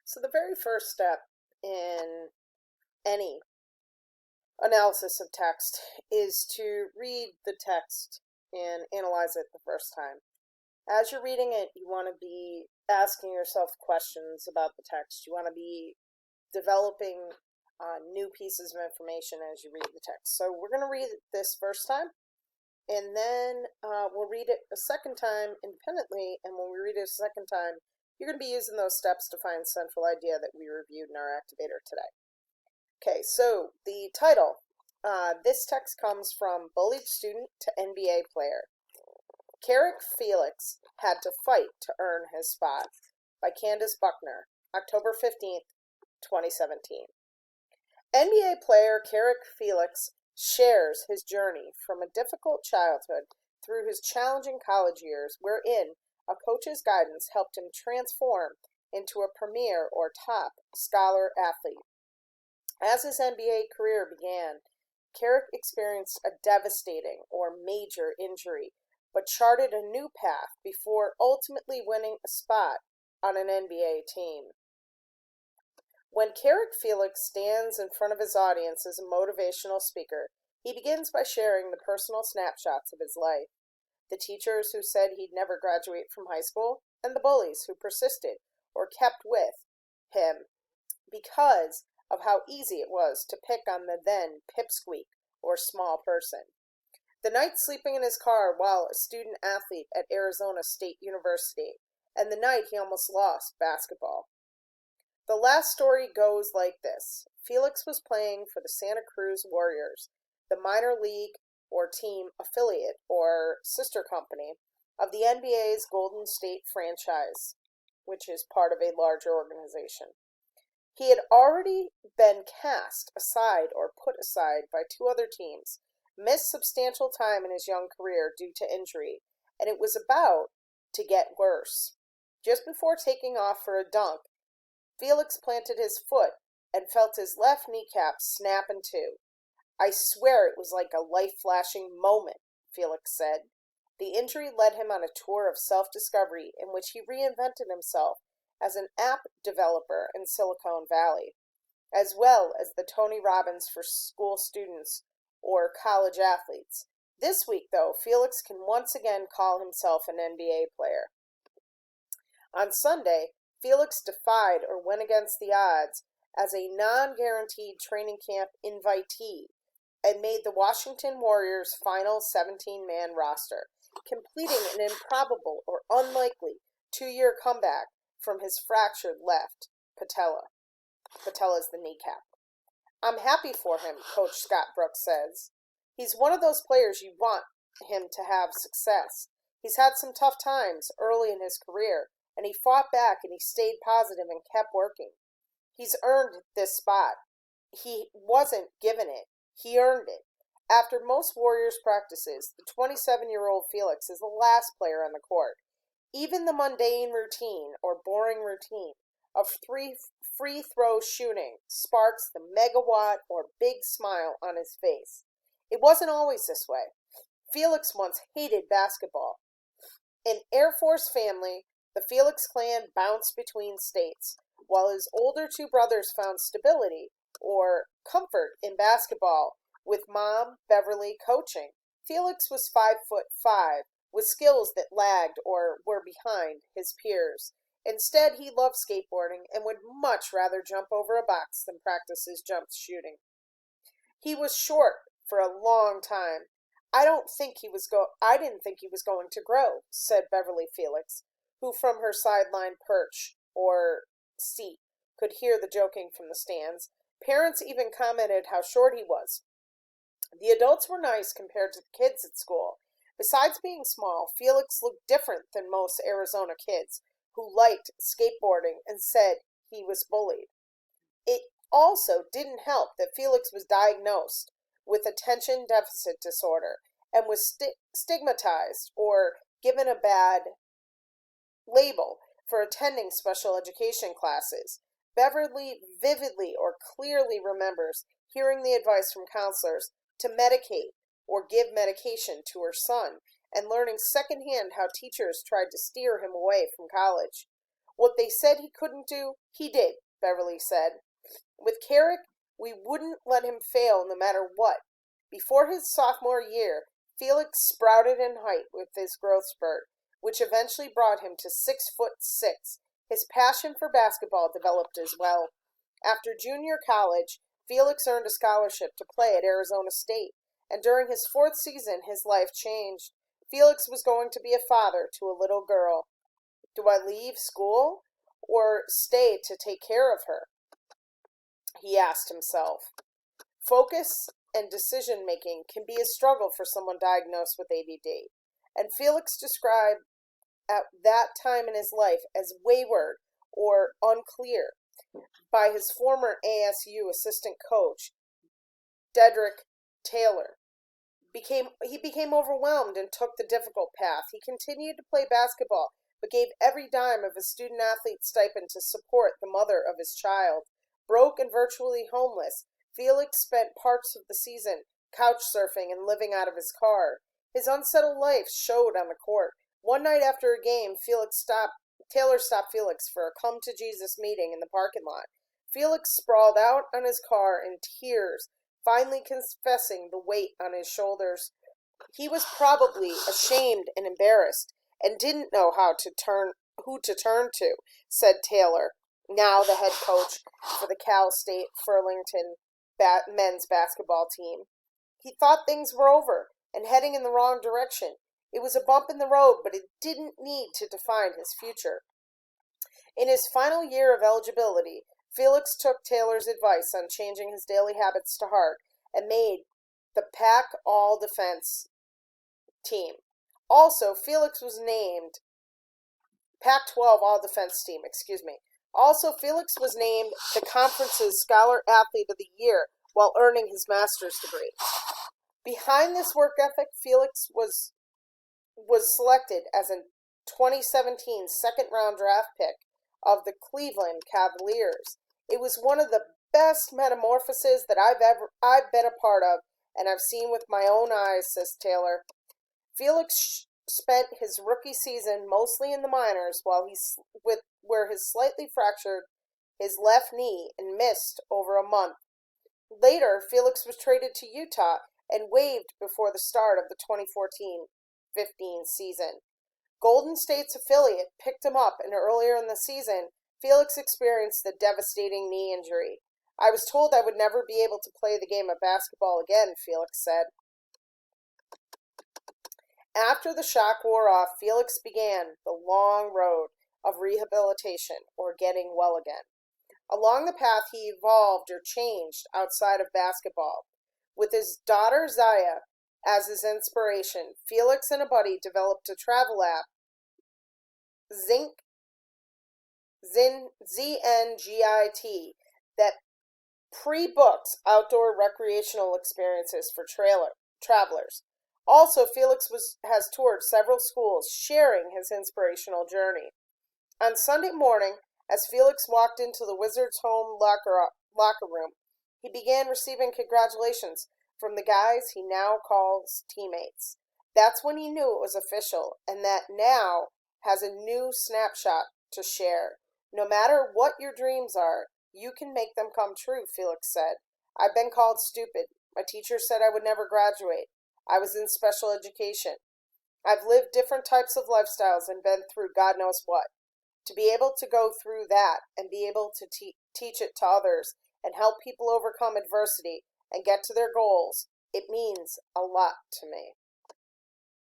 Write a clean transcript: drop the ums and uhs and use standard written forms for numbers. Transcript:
So the very first step in any analysis of text is to read the text and analyze it the first time. As you're reading it, you want to be asking yourself questions about the text. You want to be developing new pieces of information as you read the text. So we're going to read it this first time, and then we'll read it a second time independently, and when we read it a second time, you're going to be using those steps to find the central idea that we reviewed in our activator today. Okay, so the title. This text comes from Bullied Student to NBA Player. Carrick Felix had to fight to earn his spot, by Candace Buckner, October 15th, 2017. NBA player Carrick Felix shares his journey from a difficult childhood through his challenging college years, wherein a coach's guidance helped him transform into a premier or top scholar athlete. As his NBA career began, Carrick experienced a devastating or major injury, but charted a new path before ultimately winning a spot on an NBA team. When Carrick Felix stands in front of his audience as a motivational speaker, he begins by sharing the personal snapshots of his life. The teachers who said he'd never graduate from high school, and the bullies who persisted or kept with him because of how easy it was to pick on the then pipsqueak or small person. The night sleeping in his car while a student athlete at Arizona State University, and the night he almost lost basketball. The last story goes like this. Felix was playing for the Santa Cruz Warriors, the minor league or team affiliate or sister company of the NBA's Golden State franchise, which is part of a larger organization. He had already been cast aside or put aside by two other teams, missed substantial time in his young career due to injury, and it was about to get worse. Just before taking off for a dunk, Felix planted his foot and felt his left kneecap snap in two. I swear it was like a life-flashing moment, Felix said. The injury led him on a tour of self-discovery in which he reinvented himself as an app developer in Silicon Valley, as well as the Tony Robbins for school students or college athletes. This week, though, Felix can once again call himself an NBA player. On Sunday, Felix defied or went against the odds as a non-guaranteed training camp invitee and made the Washington Warriors' final 17-man roster, completing an improbable or unlikely 2-year comeback from his fractured left patella. Patella's the kneecap. I'm happy for him, Coach Scott Brooks says. He's one of those players you want him to have success. He's had some tough times early in his career, and he fought back and he stayed positive and kept working. He's earned this spot. He wasn't given it. He earned it. After most Warriors practices, the 27-year-old Felix is the last player on the court. Even the mundane routine or boring routine of free throw shooting sparks the megawatt or big smile on his face. It wasn't always this way. Felix once hated basketball. In Air Force family, the Felix clan bounced between states, while his older two brothers found stability or comfort in basketball, with Mom, Beverly, coaching. Felix was 5'5", with skills that lagged or were behind his peers. Instead, he loved skateboarding and would much rather jump over a box than practice his jump shooting. He was short for a long time. I didn't think he was going to grow, said Beverly Felix, who from her sideline perch or seat could hear the joking from the stands. Parents even commented how short he was. The adults were nice compared to the kids at school. Besides being small, Felix looked different than most Arizona kids who liked skateboarding and said he was bullied. It also didn't help that Felix was diagnosed with attention deficit disorder and was stigmatized or given a bad label for attending special education classes. Beverly vividly or clearly remembers hearing the advice from counselors to medicate or give medication to her son, and learning secondhand how teachers tried to steer him away from college. What they said he couldn't do, he did, Beverly said. With Carrick, we wouldn't let him fail no matter what. Before his sophomore year, Felix sprouted in height with his growth spurt, which eventually brought him to 6'6". His passion for basketball developed as well. After junior college, Felix earned a scholarship to play at Arizona State, and during his fourth season, his life changed. Felix was going to be a father to a little girl. Do I leave school or stay to take care of her? He asked himself. Focus and decision-making can be a struggle for someone diagnosed with ADD, and Felix described at that time in his life as wayward or unclear by his former ASU assistant coach, Dedrick Taylor. He became overwhelmed and took the difficult path. He continued to play basketball, but gave every dime of his student-athlete stipend to support the mother of his child. Broke and virtually homeless, Felix spent parts of the season couch surfing and living out of his car. His unsettled life showed on the court. One night after a game, Taylor stopped Felix for a come-to-Jesus meeting in the parking lot. Felix sprawled out on his car in tears, finally confessing the weight on his shoulders. He was probably ashamed and embarrassed, and didn't know who to turn to, said Taylor, now the head coach for the Cal State Furlington men's basketball team. He thought things were over and heading in the wrong direction. It was a bump in the road, but it didn't need to define his future. In his final year of eligibility, Felix took Taylor's advice on changing his daily habits to heart and made the Pac All-Defense team. Also, Felix was named Pac-12 All-Defense team, Also, Felix was named the conference's Scholar Athlete of the Year while earning his master's degree. Behind this work ethic, Felix was selected as a 2017 second-round draft pick of the Cleveland Cavaliers. It was one of the best metamorphoses that I've been a part of, and I've seen with my own eyes, says Taylor. Felix spent his rookie season mostly in the minors where he slightly fractured his left knee and missed over a month. Later, Felix was traded to Utah and waived before the start of the 2014-15 season. Golden State's affiliate picked him up, and earlier in the season, Felix experienced a devastating knee injury. I was told I would never be able to play the game of basketball again, Felix said. After the shock wore off, Felix began the long road of rehabilitation, or getting well again. Along the path, he evolved or changed outside of basketball. With his daughter Zaya as his inspiration, Felix and a buddy developed a travel app, ZNGIT, that pre-books outdoor recreational experiences for travelers. Also, Felix has toured several schools, sharing his inspirational journey. On Sunday morning, as Felix walked into the Wizards' home locker room, he began receiving congratulations from the guys he now calls teammates. That's when he knew it was official, and that now has a new snapshot to share. No matter what your dreams are, you can make them come true, Felix said. I've been called stupid. My teacher said I would never graduate. I was in special education. I've lived different types of lifestyles and been through God knows what. To be able to go through that and be able to teach it to others and help people overcome adversity and get to their goals, it means a lot to me.